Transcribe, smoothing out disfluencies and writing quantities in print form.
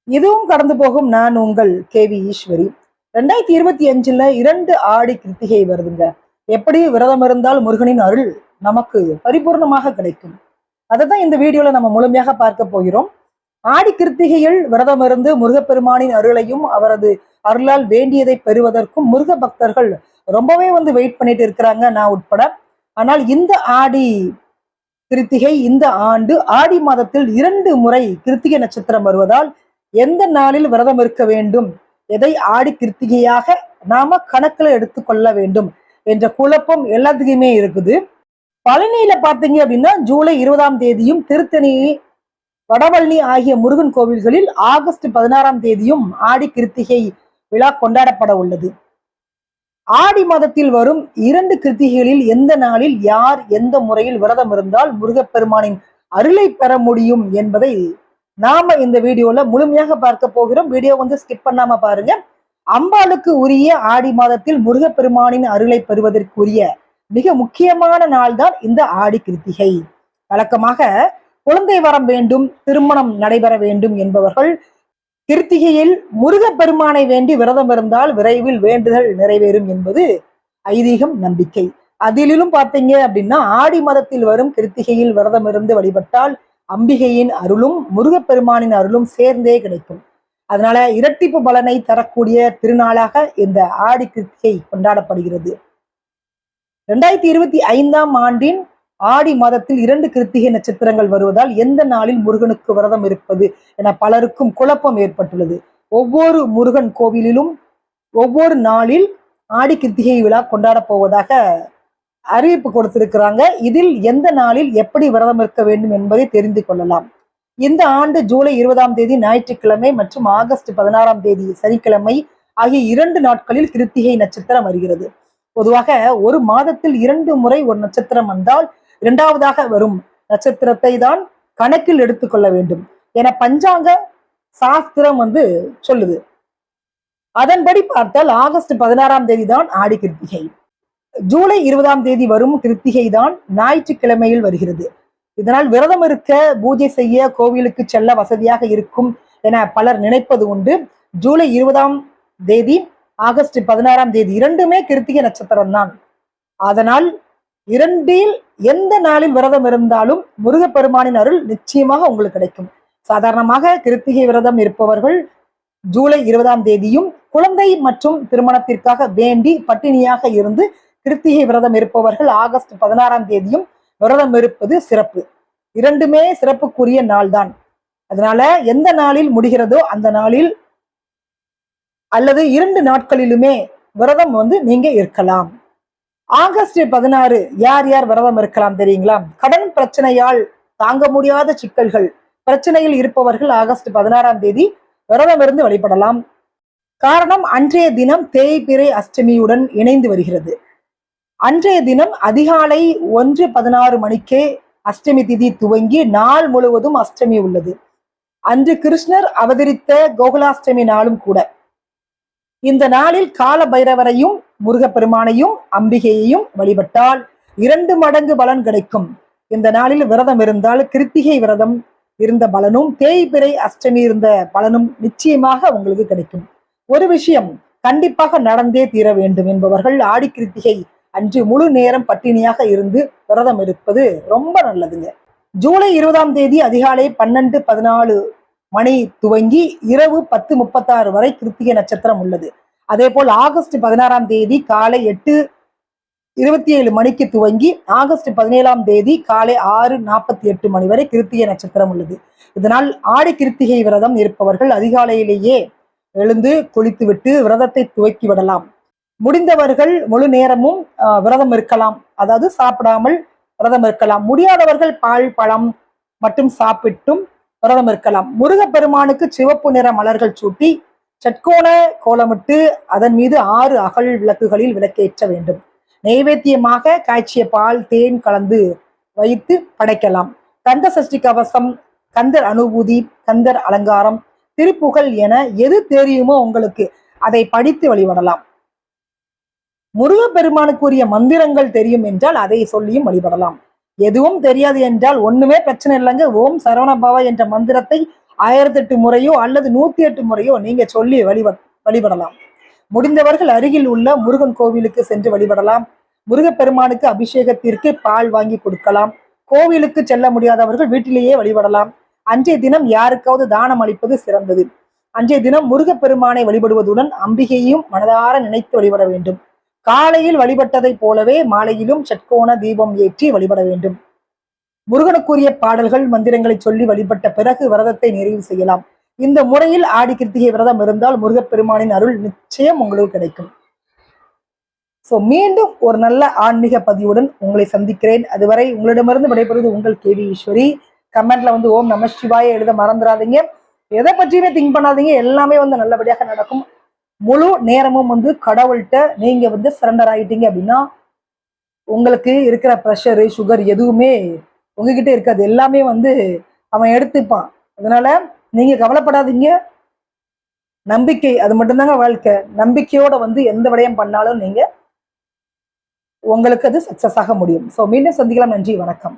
இதுவும் கடந்து போகும். நான் உங்கள் கேவி ஈஸ்வரி. 2025 2 ஆடி கிருத்திகை வருதுங்க. எப்படி விரதம் இருந்தால் முருகனின் அருள் நமக்கு பரிபூர்ணமாக கிடைக்கும், அதை தான் இந்த வீடியோல நம்ம முழுமையாக பார்க்க போகிறோம். ஆடி கிருத்திகையில் விரதம் இருந்து முருகப்பெருமானின் அருளையும் அவரது அருளால் வேண்டியதை பெறுவதற்கும் முருக பக்தர்கள் ரொம்பவே வெயிட் பண்ணிட்டு இருக்கிறாங்க, நான் உட்பட. ஆனால் இந்த ஆடி கிருத்திகை இந்த ஆண்டு ஆடி மாதத்தில் 2 முறை கிருத்திகை நட்சத்திரம் வருவதால் எந்த நாளில் விரதம் இருக்க வேண்டும், எதை ஆடி கிருத்திகையாக நாம கணக்குல எடுத்துக்கொள்ள வேண்டும் என்ற குழப்பம் எல்லாத்துக்குமே இருக்குது. பழனியில பாத்தீங்க அப்படின்னா ஜூலை 20ஆம் தேதியும், திருத்தணி, வடபழனி ஆகிய முருகன் கோவில்களில் ஆகஸ்ட் 16ஆம் தேதியும் ஆடி கிருத்திகை விழா கொண்டாடப்பட உள்ளது. ஆடி மாதத்தில் வரும் 2 கிருத்திகைகளில் எந்த நாளில் யார் எந்த முறையில் விரதம் இருந்தால் முருகப்பெருமானின் அருளை பெற முடியும் என்பதை நாம இந்த வீடியோல முழுமையாக பார்க்க போகிறோம். வீடியோ ஸ்கிப் பண்ணாம பாருங்க. அம்பாளுக்கு உரிய ஆடி மாதத்தில் முருகப்பெருமானின் அருளை பெறுவதற்குரிய மிக முக்கியமான நாள் தான் இந்த ஆடி கிருத்திகை. வழக்கமாக குழந்தை வரம் வேண்டும், திருமணம் நடைபெற வேண்டும் என்பவர்கள் கிருத்திகையில் முருகப்பெருமானை வேண்டி விரதம் இருந்தால் விரைவில் வேண்டுதல் நிறைவேறும் என்பது ஐதீகம், நம்பிக்கை. அதிலும் பார்த்தீங்க அப்படின்னா ஆடி மாதத்தில் வரும் கிருத்திகையில் விரதம் இருந்து வழிபட்டால் அம்பிகையின் அருளும் முருகப்பெருமானின் அருளும் சேர்ந்தே கிடைக்கும். அதனால இரட்டிப்பு பலனை தரக்கூடிய திருநாளாக இந்த ஆடி கிருத்திகை கொண்டாடப்படுகிறது. 2025ஆம் ஆண்டின் ஆடி மாதத்தில் 2 கிருத்திகை நட்சத்திரங்கள் வருவதால் எந்த நாளில் முருகனுக்கு விரதம் இருப்பது என பலருக்கும் குழப்பம் ஏற்பட்டுள்ளது. ஒவ்வொரு முருகன் கோவிலிலும் ஒவ்வொரு நாளில் ஆடி கிருத்திகை விழா கொண்டாட போவதாக அறிவிப்பு கொடுத்திருக்கிறாங்க. இதில் எந்த நாளில் எப்படி விரதம் இருக்க வேண்டும் என்பதை தெரிந்து கொள்ளலாம். இந்த ஆண்டு ஜூலை 20ஆம் தேதி ஞாயிற்றுக்கிழமை மற்றும் ஆகஸ்ட் 16ஆம் தேதி சனிக்கிழமை ஆகிய 2 நாட்களில் கிருத்திகை நட்சத்திரம் வருகிறது. பொதுவாக ஒரு மாதத்தில் 2 முறை ஒரு நட்சத்திரம் வந்தால் 2வதாக வரும் நட்சத்திரத்தை தான் கணக்கில் எடுத்துக்கொள்ள வேண்டும் என பஞ்சாங்க சாஸ்திரம் சொல்லுது. அதன்படி பார்த்தால் ஆகஸ்ட் 16ஆம் தேதி தான் ஆடி கிருத்திகை. ஜூலை 20ஆம் தேதி வரும் கிருத்திகை தான் ஞாயிற்றுக்கிழமையில் வருகிறது. இதனால் விரதம் இருக்க, பூஜை செய்ய, கோவிலுக்கு செல்ல வசதியாக இருக்கும் என பலர் நினைப்பது உண்டு. ஜூலை 20ஆம் தேதி, ஆகஸ்ட் 16ஆம் தேதி 2மே கிருத்திகை நட்சத்திரம் தான். அதனால் 2இல் எந்த நாளில் விரதம் இருந்தாலும் முருகப்பெருமானின் அருள் நிச்சயமாக உங்களுக்கு கிடைக்கும். சாதாரணமாக கிருத்திகை விரதம் இருப்பவர்கள் ஜூலை 20ஆம் தேதியும், குழந்தை மற்றும் திருமணத்திற்காக வேண்டி பட்டினியாக இருந்து கிருத்திகை விரதம் இருப்பவர்கள் ஆகஸ்ட் 16ஆம் தேதியும் விரதம் இருப்பது சிறப்பு. 2மே சிறப்புக்குரிய நாள் தான். அதனால எந்த நாளில் முடிகிறதோ அந்த நாளில் அல்லது 2 நாட்களிலுமே விரதம் நீங்க இருக்கலாம். ஆகஸ்ட் 16 யார் யார் விரதம் இருக்கலாம் தெரியுங்களா? கடன் பிரச்சனையால் தாங்க முடியாத சிக்கல்கள், பிரச்சனையில் இருப்பவர்கள் ஆகஸ்ட் 16ஆம் தேதி விரதம் இருந்து வழிபடலாம். காரணம், அன்றைய தினம் தேய்பிறை அஷ்டமியுடன் இணைந்து வருகிறது. அன்றைய தினம் அதிகாலை 1:16 மணிக்கே அஷ்டமி திதி துவங்கி நாள் முழுவதும் அஷ்டமி உள்ளது. அன்று கிருஷ்ணர் அவதரித்த கோகுலாஷ்டமி நாளும் கூட. இந்த நாளில் கால பைரவரையும் முருகப்பெருமானையும் அம்பிகையையும் வழிபட்டால் 2 மடங்கு பலன் கிடைக்கும். இந்த நாளில் விரதம் இருந்தால் கிருத்திகை விரதம் இருந்த பலனும் தேய்பிறை அஷ்டமி இருந்த பலனும் நிச்சயமாக உங்களுக்கு கிடைக்கும். ஒரு விஷயம் கண்டிப்பாக நடந்தே தீர வேண்டும் என்பவர்கள் ஆடி கிருத்திகை அன்று முழு நேரம் பட்டினியாக இருந்து விரதம் இருப்பது ரொம்ப நல்லதுங்க. ஜூலை 20ஆம் தேதி அதிகாலை 12:14 மணி துவங்கி இரவு 10:36 வரை கிருத்திகை நட்சத்திரம் உள்ளது. அதே போல் ஆகஸ்ட் 16ஆம் தேதி காலை 8:27 மணிக்கு துவங்கி ஆகஸ்ட் 17ஆம் தேதி காலை 6:48 மணி வரை கிருத்திகை நட்சத்திரம் உள்ளது. இதனால் ஆடி கிருத்திகை விரதம் இருப்பவர்கள் அதிகாலையிலேயே எழுந்து குளித்துவிட்டு விரதத்தை துவக்கி விடலாம். முடிந்தவர்கள் முழு நேரமும் விரதம் இருக்கலாம், அதாவது சாப்பிடாமல் விரதம் இருக்கலாம். முடியாதவர்கள் பால், பழம் மட்டும் சாப்பிட்டும் விரதம் இருக்கலாம். முருகப்பெருமானுக்கு சிவப்பு நிற மலர்கள் சூட்டி சட்கோண கோலமிட்டு அதன் மீது 6 அகல் விளக்குகளில் விளக்கேற்ற வேண்டும். நைவேத்தியமாக காய்ச்சிய பால், தேன் கலந்து வைத்து படைக்கலாம். கந்த சஷ்டி கவசம், கந்தர் அனுபூதி, கந்தர் அலங்காரம், திருப்புகழ் என எது தெரியுமோ உங்களுக்கு அதை படித்து வழிபடலாம். முருகப்பெருமானுக்குரிய மந்திரங்கள் தெரியும் என்றால் அதை சொல்லியும் வழிபடலாம். எதுவும் தெரியாது என்றால் ஒண்ணுமே பிரச்சனை இல்லைங்க. ஓம் சரவணபவ என்ற மந்திரத்தை 1008 முறையோ அல்லது 108 முறையோ நீங்க சொல்லி வழிபடலாம். முடிந்தவர்கள் அருகில் உள்ள முருகன் கோவிலுக்கு சென்று வழிபடலாம். முருகப்பெருமானுக்கு அபிஷேகத்திற்கு பால் வாங்கி கொடுக்கலாம். கோவிலுக்கு செல்ல முடியாதவர்கள் வீட்டிலேயே வழிபடலாம். அன்றைய தினம் யாருக்காவது தானம் அளிப்பது சிறந்தது. அன்றைய தினம் முருகப்பெருமானை வழிபடுவதுடன் அம்பிகையும் மனதார நினைத்து வழிபட வேண்டும். காலையில் வழிபட்டதை போலவே மாலையிலும் ஷட்கோண தீபம் ஏற்றி வழிபட வேண்டும். முருகனுக்குரிய பாடல்கள் மந்திரங்களை சொல்லி வழிபட்ட பிறகு விரதத்தை நிறைவு செய்யலாம். இந்த முறையில் ஆடி கிருத்திகை விரதம் இருந்தால் முருகப்பெருமானின் அருள் நிச்சயம் உங்களுக்கு கிடைக்கும். மீண்டும் ஒரு நல்ல ஆன்மீக பதிவுடன் உங்களை சந்திக்கிறேன். அதுவரை உங்களிடமிருந்து விடைபெறுவது உங்கள் கேவி ஈஸ்வரி. கமெண்ட்ல ஓம் நம சிவாய எழுத மறந்துடாதீங்க. எதை பற்றியுமே திங்க் பண்ணாதீங்க. எல்லாமே நல்லபடியாக நடக்கும். முழு நேரமும் கடவுள்கிட்ட நீங்க சரண்டர் ஆயிட்டீங்க அப்படின்னா உங்களுக்கு இருக்கிற ப்ரெஷரு சுகர் எதுவுமே உங்ககிட்ட இருக்காது. எல்லாமே அவன் எடுத்துப்பான். அதனால நீங்க கவலைப்படாதீங்க. நம்பிக்கை அது மட்டும்தாங்க வாழ்க்கை. நம்பிக்கையோட எந்த விடயம் பண்ணாலும் நீங்க உங்களுக்கு அது சக்சஸ் ஆக முடியும். மீண்டும் சந்திக்கலாம். நன்றி, வணக்கம்.